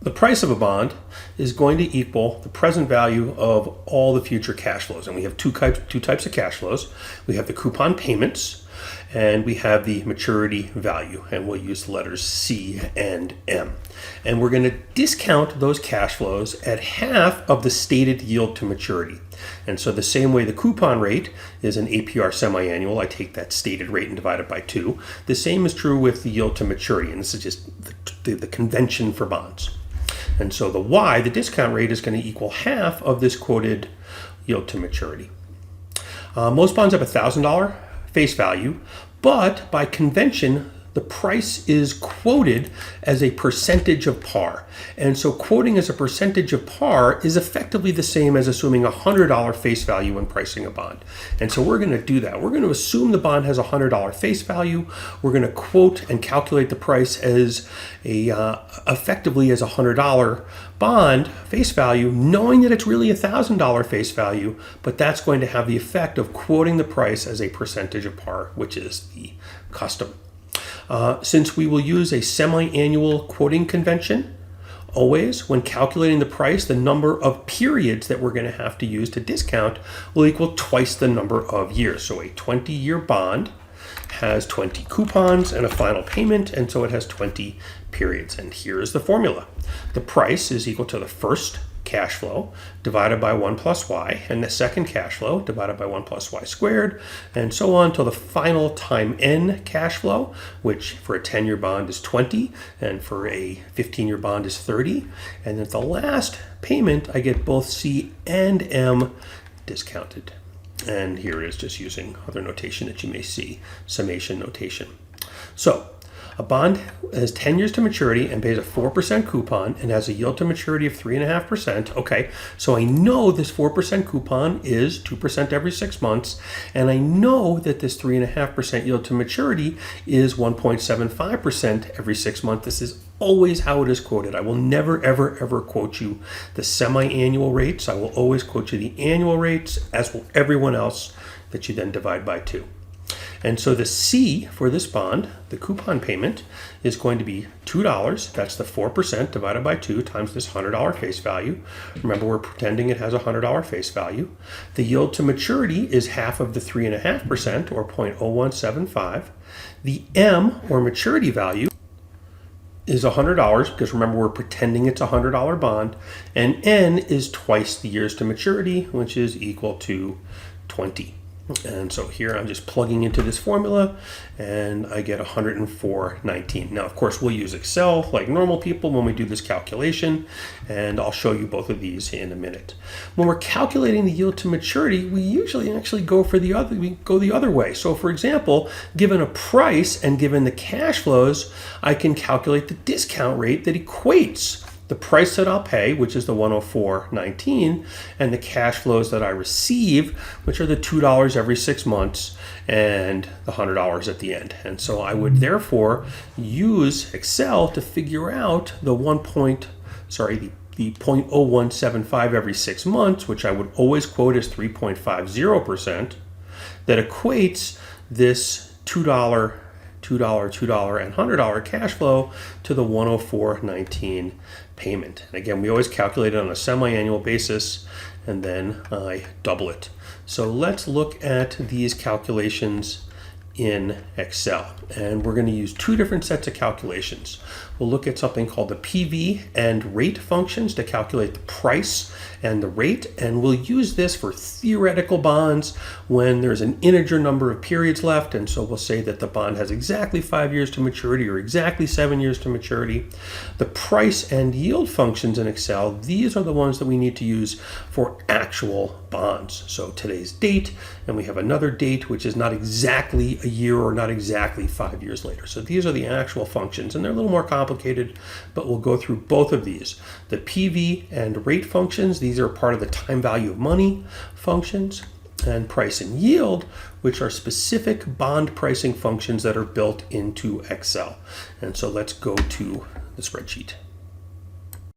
The price of a bond is going to equal the present value of all the future cash flows. And we have two types of cash flows. We have the coupon payments and we have the maturity value. And we'll use the letters C and M. And we're going to discount those cash flows at half of the stated yield to maturity. And so the same way the coupon rate is an APR semi-annual, I take that stated rate and divide it by 2. The same is true with the yield to maturity. And this is just the convention for bonds. And so the Y, the discount rate, is going to equal half of this quoted yield to maturity. Most bonds have a $1,000 face value, but by convention, the price is quoted as a percentage of par. And so quoting as a percentage of par is effectively the same as assuming a $100 face value when pricing a bond. And so we're going to do that. We're going to assume the bond has a $100 face value. We're going to quote and calculate the price as effectively as a $100 bond face value, knowing that it's really a $1,000 face value, but that's going to have the effect of quoting the price as a percentage of par, which is the custom. Since we will use a semi-annual quoting convention, always when calculating the price, the number of periods that we're going to have to use to discount will equal twice the number of years. So a 20-year bond has 20 coupons and a final payment, and so it has 20 periods. And here is the formula. The price is equal to the first cash flow divided by 1 plus y, and the second cash flow divided by 1 plus y squared, and so on till the final time n cash flow, which for a 10-year bond is 20, and for a 15-year bond is 30. And at the last payment, I get both C and M discounted. And here it is, just using other notation that you may see, summation notation. So a bond has 10 years to maturity and pays a 4% coupon and has a yield to maturity of 3.5%. Okay, so I know this 4% coupon is 2% every 6 months, and I know that this 3.5% yield to maturity is 1.75% every 6 months. This is always how it is quoted. I will never, ever, ever quote you the semi-annual rates. I will always quote you the annual rates, as will everyone else, that you then divide by 2. And so the C for this bond, the coupon payment, is going to be $2. That's the 4% divided by 2 times this $100 face value. Remember, we're pretending it has a $100 face value. The yield to maturity is half of the 3.5%, or 0.0175. The M, or maturity value, is $100, because remember, we're pretending it's a $100 bond. And N is twice the years to maturity, which is equal to 20. And so here I'm just plugging into this formula and I get 104.19. Now, of course, we'll use Excel like normal people when we do this calculation, and I'll show you both of these in a minute. When we're calculating the yield to maturity, we usually actually go the other way. So for example, given a price and given the cash flows, I can calculate the discount rate that equates the price that I'll pay, which is the 104.19, and the cash flows that I receive, which are the $2 every 6 months and the $100 at the end. And so I would therefore use Excel to figure out the 0.0175 every 6 months, which I would always quote as 3.50%, that equates this $2, and $100 cash flow to the 104.19 payment. And again, we always calculate it on a semi-annual basis, and then I double it. So let's look at these calculations in Excel, and we're going to use two different sets of calculations. We'll look at something called the PV and rate functions to calculate the price and the rate, and we'll use this for theoretical bonds when there's an integer number of periods left, and so we'll say that the bond has exactly 5 years to maturity or exactly 7 years to maturity. The price and yield functions in Excel, these are the ones that we need to use for actual bonds. So today's date, and we have another date which is not exactly a year or not exactly 5 years later. So these are the actual functions, and they're a little more complicated, but we'll go through both of these. The PV and rate functions, these are part of the time value of money functions, and price and yield, which are specific bond pricing functions that are built into Excel. And so let's go to the spreadsheet.